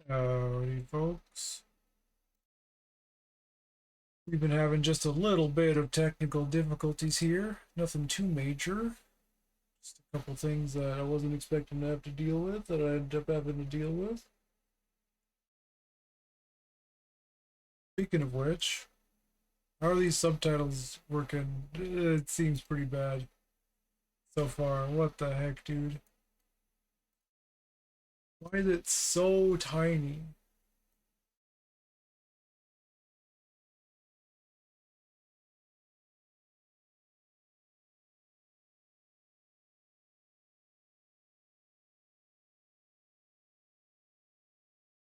Howdy, folks. We've been having just a little bit of technical difficulties here. Nothing too major. Just a couple things that I wasn't expecting to have to deal with that I ended up having to deal with. Speaking of which, how are these subtitles working? It seems pretty bad so far. What the heck, dude? Why is it so tiny?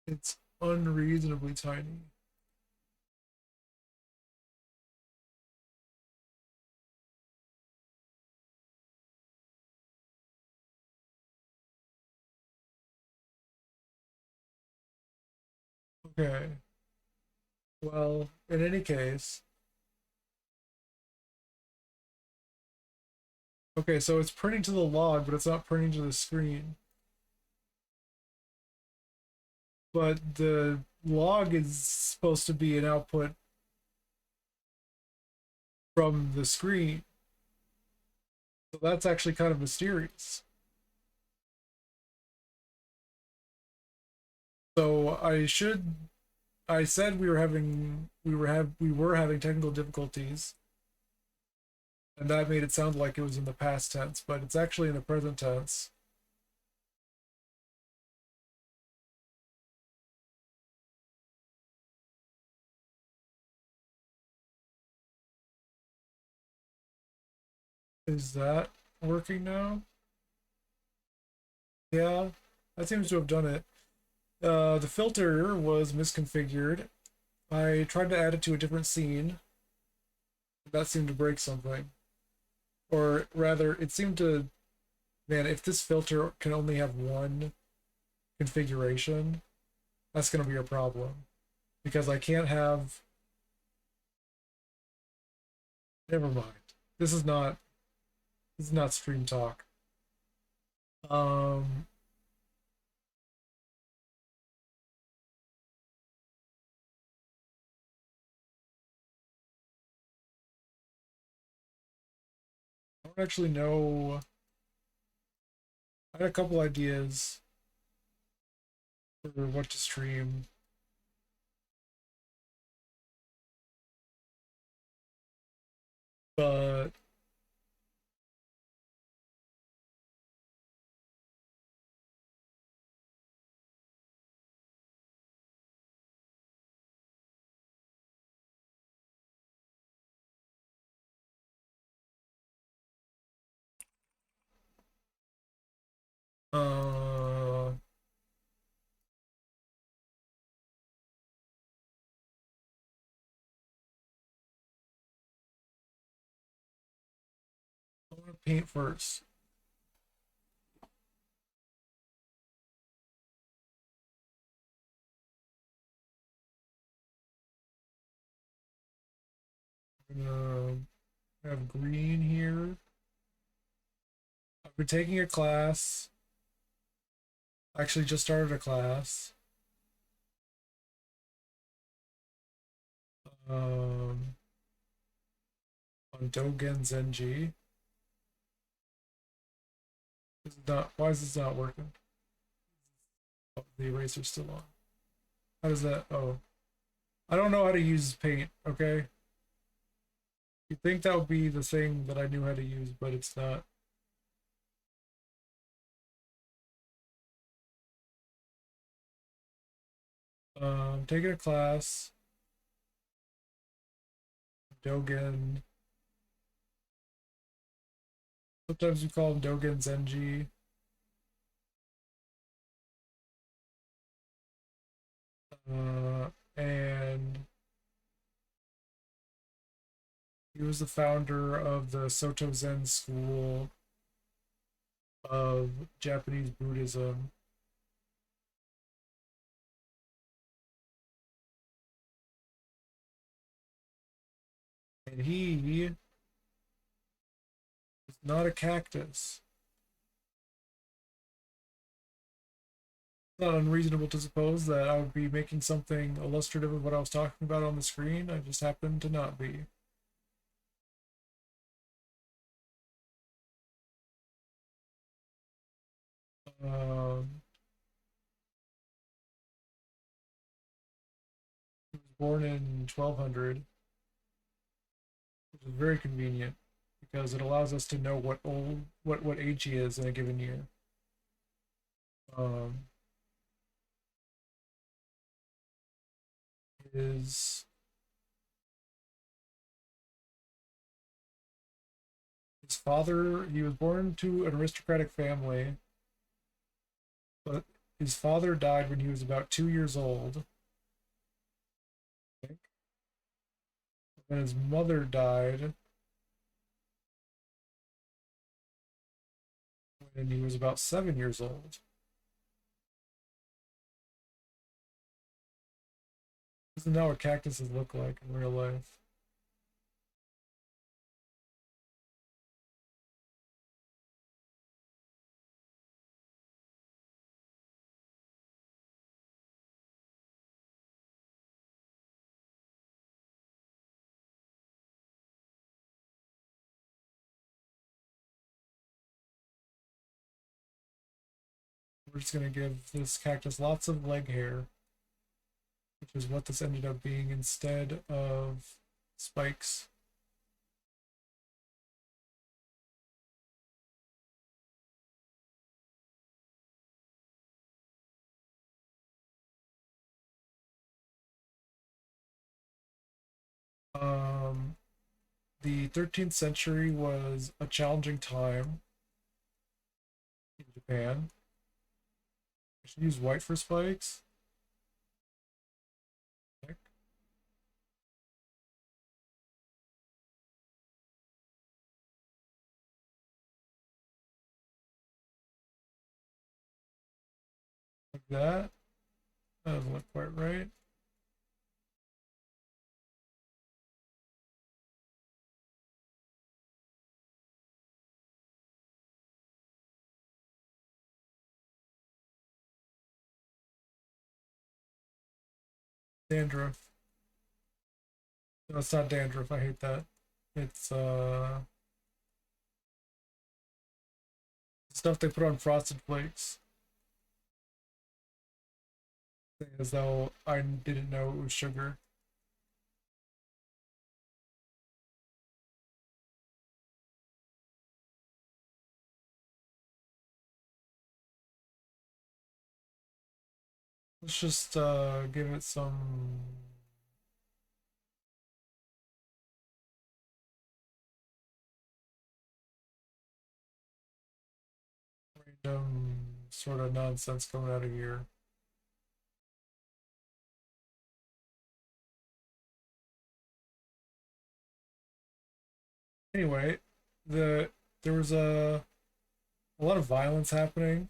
It's unreasonably tiny. Okay. Well, in any case, okay, so it's printing to the log, but it's not printing to the screen. But the log is supposed to be an output from the screen. So that's actually kind of mysterious. So I said we were having technical difficulties, and that made it sound like it was in the past tense, but it's actually in the present tense. Is that working now? Yeah, that seems to have done it. The filter was misconfigured. I tried to add it to a different scene. That seemed to break something. Or rather, it seemed to, man, if this filter can only have one configuration, that's going to be a problem. Because I can't have, never mind. This is not, this is not stream talk. Um, I don't actually know. I had a couple ideas for what to stream, but uh, I want to paint first. I'm gonna have green here. I've been taking a class. Actually, just started a class. Um, on Dogen Zenji. This is not. Why is this not working? Oh, the eraser's still on. How does that? Oh, I don't know how to use Paint. Okay, you'd think that would be the thing that I knew how to use, but it's not. Taking a class. Dogen. Sometimes we call him Dogen Zenji. And he was the founder of the Soto Zen school of Japanese Buddhism. And he is not a cactus. Not unreasonable to suppose that I would be making something illustrative of what I was talking about on the screen. I just happen to not be. Um, he was born in 1200, which is very convenient because it allows us to know what age he is in a given year. Um, his his father, he was born to an aristocratic family, but his father died when he was about 2 years old, I think. And his mother died when he was about 7 years old. This is not what cactuses look like in real life. We're just gonna give this cactus lots of leg hair, which is what this ended up being instead of spikes. Um, the 13th century was a challenging time in Japan. I should use white for spikes. Like that. That doesn't look quite right. Dandruff. No, it's not dandruff. I hate that. It's stuff they put on frosted flakes. As though I didn't know it was sugar. Let's just give it some random sort of nonsense coming out of here. Anyway, there was a lot of violence happening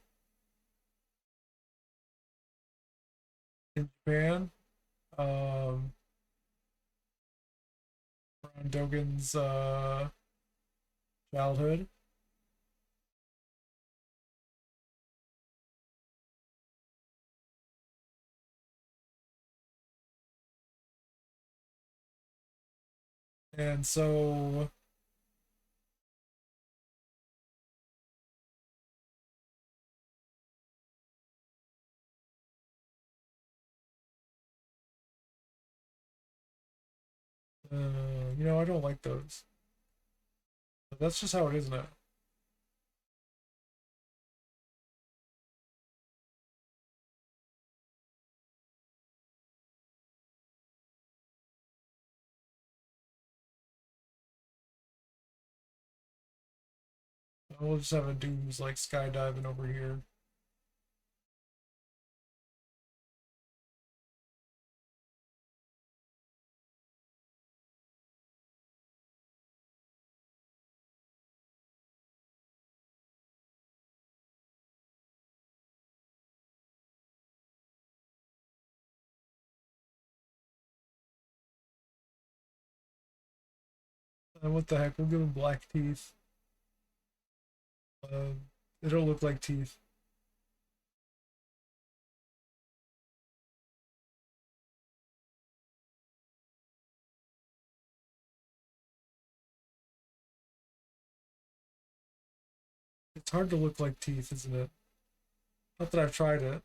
in Japan um, around Dogen's childhood, and so I don't like those. But that's just how it is now. We'll just have a dudes like skydiving over here. What the heck? We'll give him black teeth. Uh, they don't look like teeth. It's hard to look like teeth, isn't it? Not that I've tried it.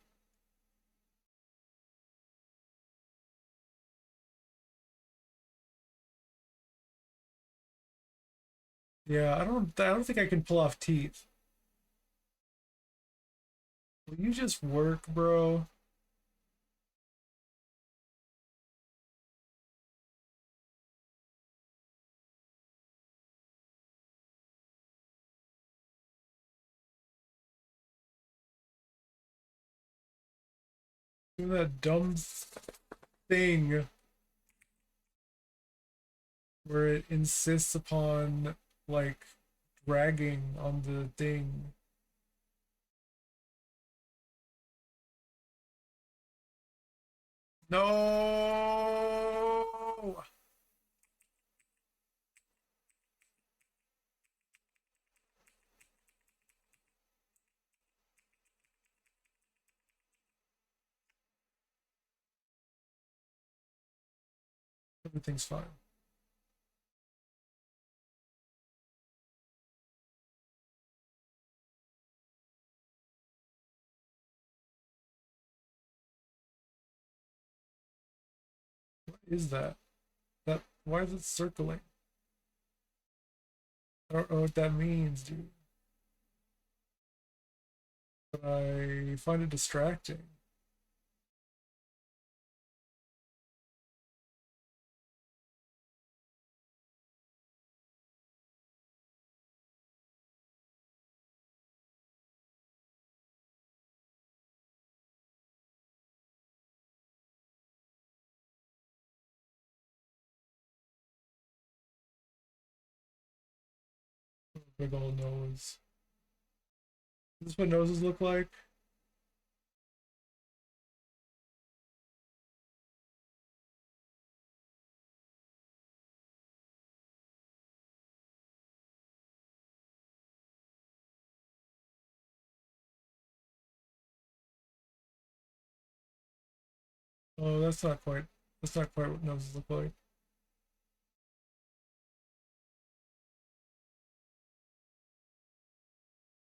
Yeah, I don't think I can pull off teeth. Will you just work, bro? Do that dumb thing where it insists upon like dragging on the thing. No! Everything's fine. What is that? Why is it circling? I don't know what that means, dude. But I find it distracting. Big old nose. Is this what noses look like? Oh, that's not quite what noses look like.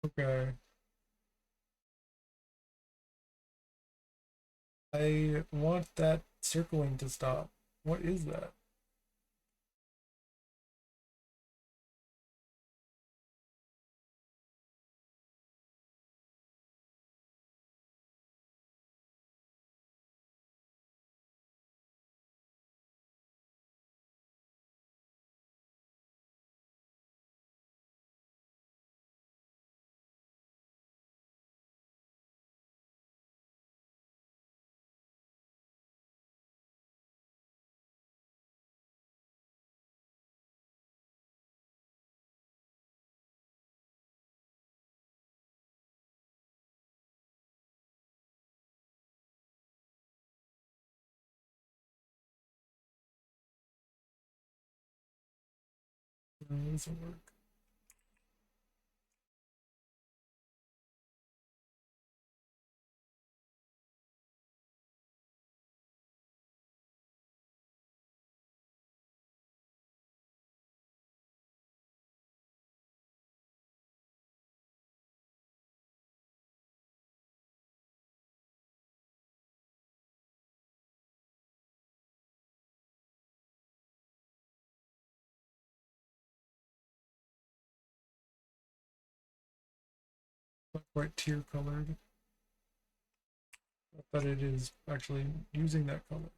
Okay. I want that circling to stop. What is that? No, it doesn't work. Not quite tear colored. But it is actually using that color.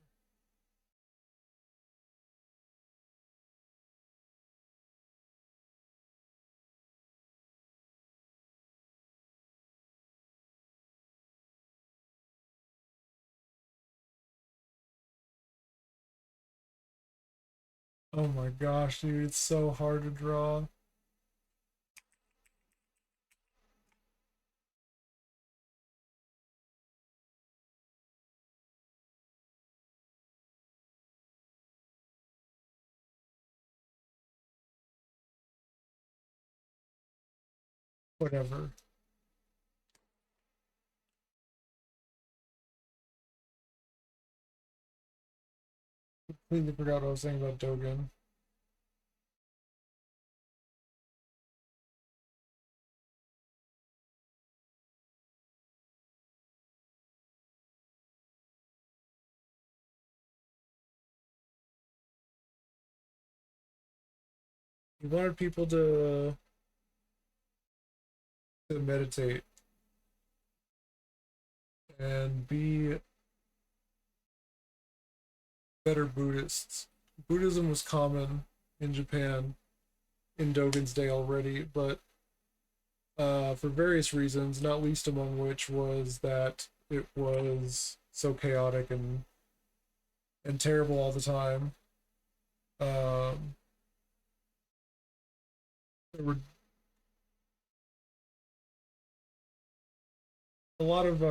Oh my gosh, dude, it's so hard to draw. Whatever. Completely forgot what I was saying about Dogen. He wanted people to meditate and be better Buddhists. Buddhism was common in Japan in Dogen's day already, but for various reasons, not least among which was that it was so chaotic and terrible all the time. Um, there were a lot of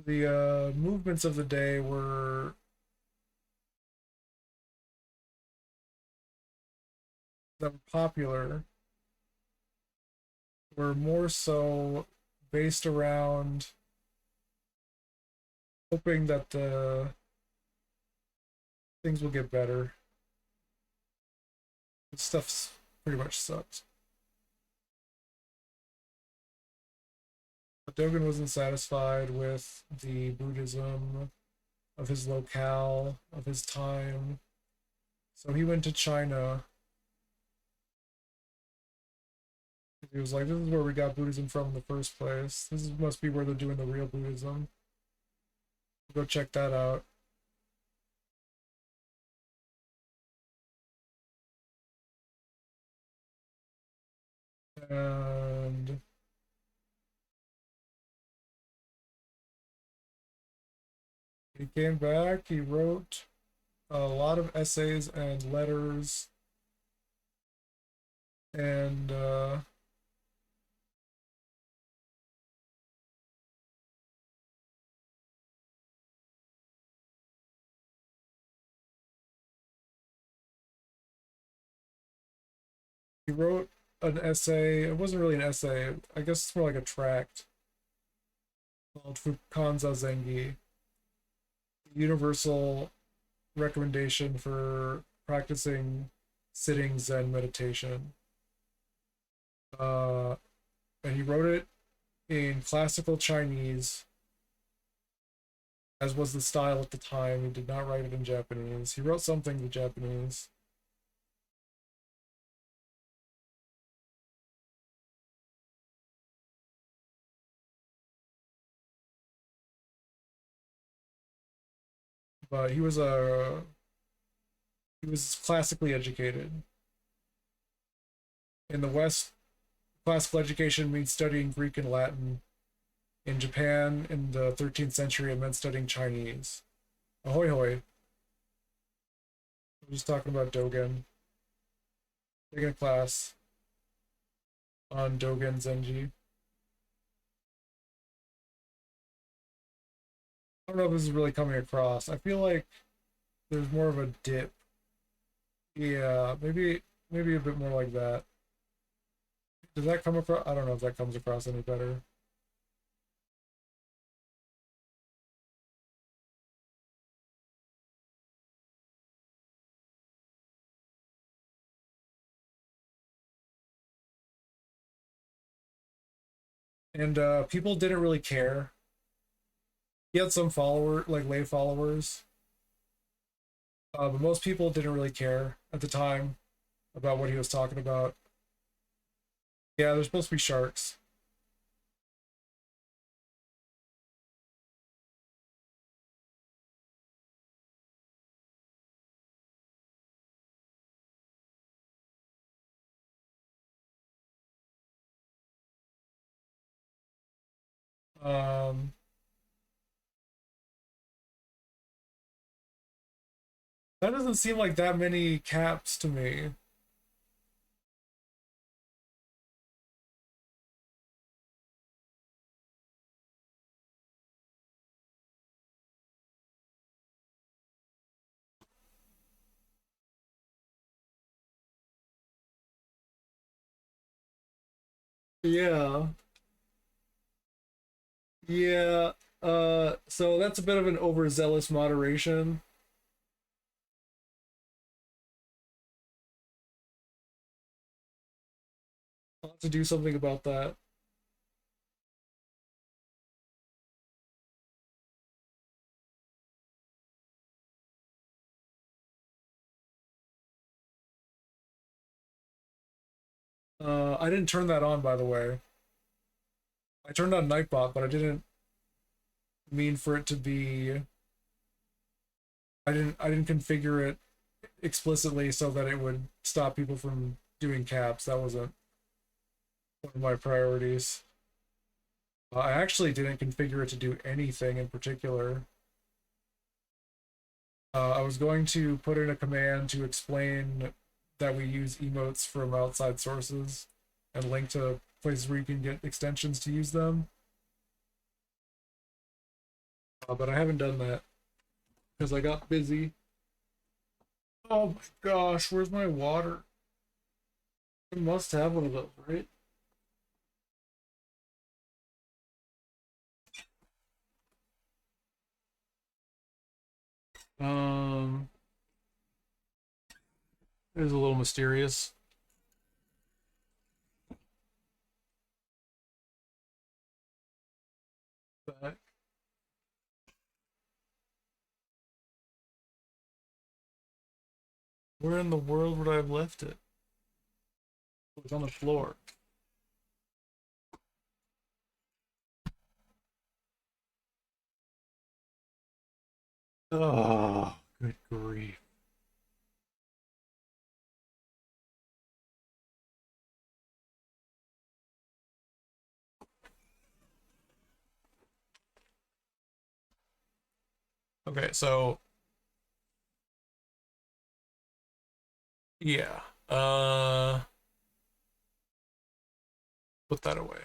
the movements of the day that were popular were more so based around hoping that the things will get better. This stuff's pretty much sucked. But Dogen wasn't satisfied with the Buddhism of his locale, of his time. So he went to China. He was like, this is where we got Buddhism from in the first place. Must be where they're doing the real Buddhism. Go check that out. And he came back, he wrote a lot of essays and letters, and he wrote an essay. It wasn't really an essay, I guess it's more like a tract called Fukanza Zengi, Universal Recommendation for Practicing Sitting Zen Meditation. Uh, and he wrote it in classical Chinese, as was the style at the time. He did not write it in Japanese. He wrote something in Japanese. But he was classically educated. In the West, classical education means studying Greek and Latin. In Japan, in the 13th century, it meant studying Chinese. Ahoy hoy. I'm just talking about Dogen. Taking a class on Dogen Zenji. I don't know if this is really coming across. I feel like there's more of a dip. Yeah, maybe a bit more like that. Does that come across? I don't know if that comes across any better. And people didn't really care. He had some like lay followers, but most people didn't really care at the time about what he was talking about. Yeah, there's supposed to be sharks. Um, that doesn't seem like that many caps to me. Yeah, yeah. So that's a bit of an overzealous moderation. I'll have to do something about that. I didn't turn that on, by the way. I turned on Nightbot, but I didn't mean for it to be. I didn't configure it explicitly so that it would stop people from doing caps. That wasn't one of my priorities. I actually didn't configure it to do anything in particular. I was going to put in a command to explain that we use emotes from outside sources and link to places where you can get extensions to use them. But I haven't done that because I got busy. Oh my gosh, where's my water? I must have one of those, right? Um, it was a little mysterious. But where in the world would I have left it? It was on the floor. Oh, good grief. Okay, so yeah. Put that away.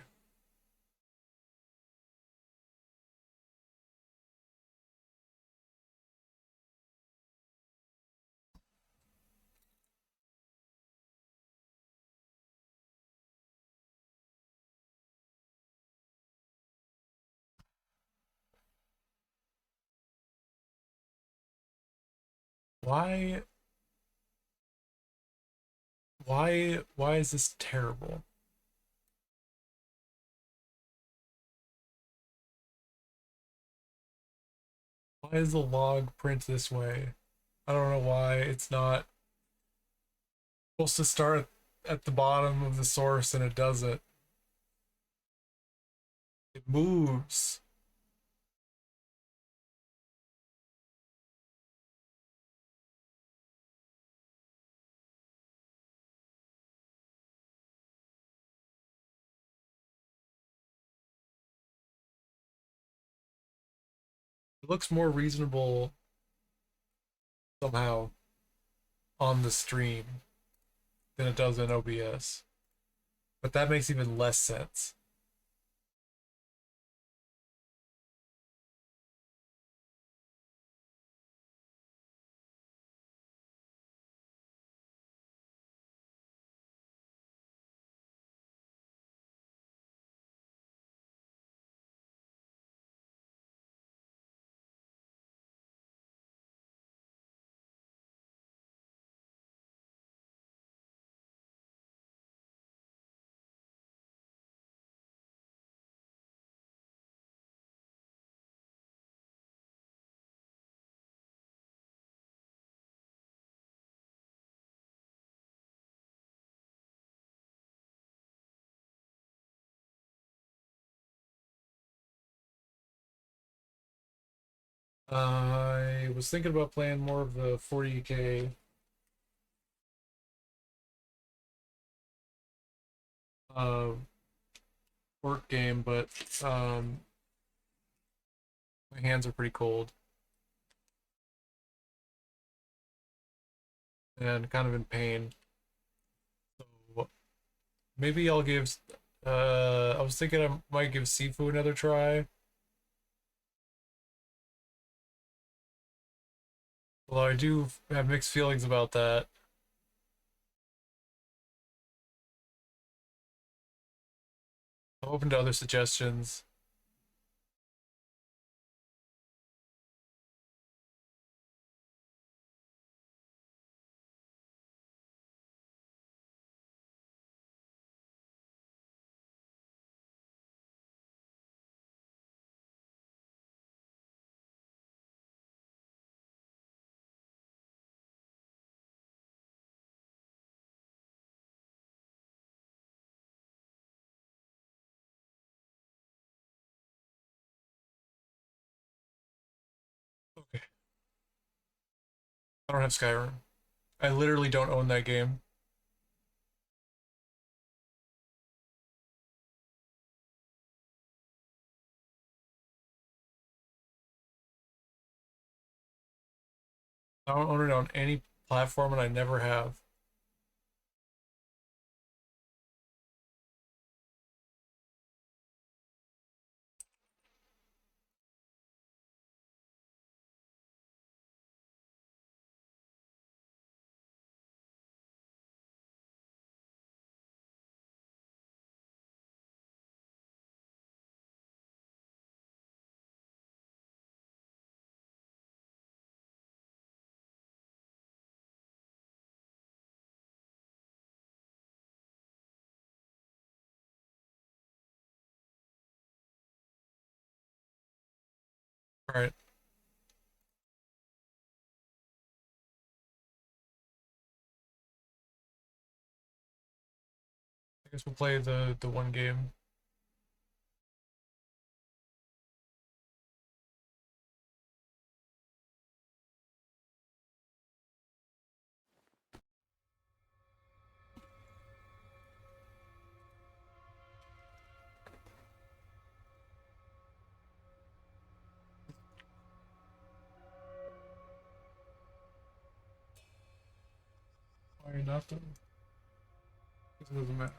Why why is this terrible? Why is the log print this way? I don't know why it's not supposed to start at the bottom of the source and it doesn't. It moves. It looks more reasonable somehow on the stream than it does in OBS. But that makes even less sense. I was thinking about playing more of the 40k uh, work game, but my hands are pretty cold and kind of in pain. So maybe I'll give. I was thinking I might give Sifu another try. Although I do have mixed feelings about that. I'm open to other suggestions. I don't have Skyrim. I literally don't own that game. I don't own it on any platform, and I never have. All right. I guess we'll play the one game. Why not though? It doesn't matter.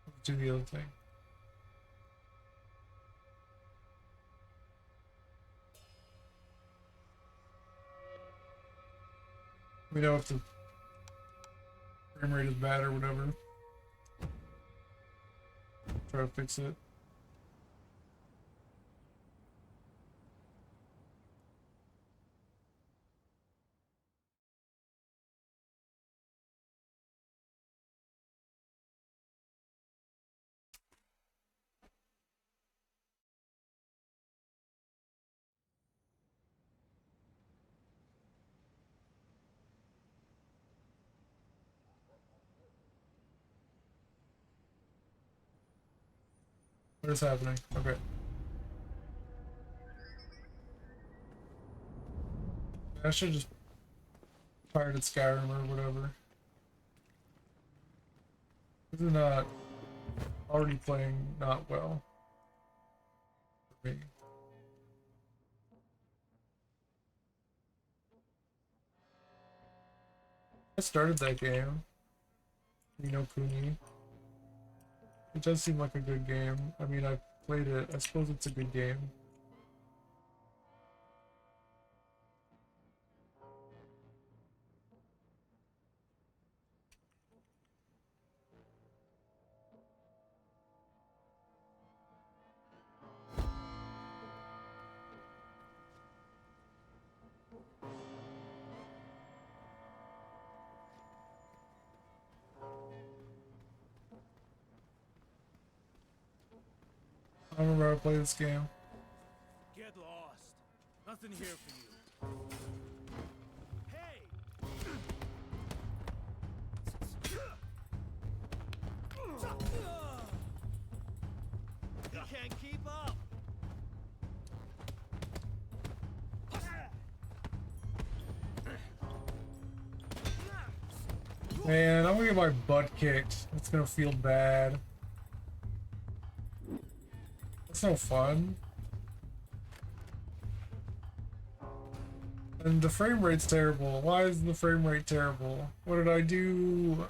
Let's do the other thing. We know if the frame rate is bad or whatever. Try to fix it. What is happening? Okay. I should just pirated Skyrim or whatever. This is not already playing not well for me. I started that game. Ni no Kuni. It does seem like a good game. I mean, I've played it. I suppose it's a good game. I don't remember how to play this game. Get lost. Nothing here for you. Hey! You can't keep up. Man, I'm gonna get my butt kicked. It's gonna feel bad. That's no fun. And the frame rate's terrible. Why is the frame rate terrible? What did I do?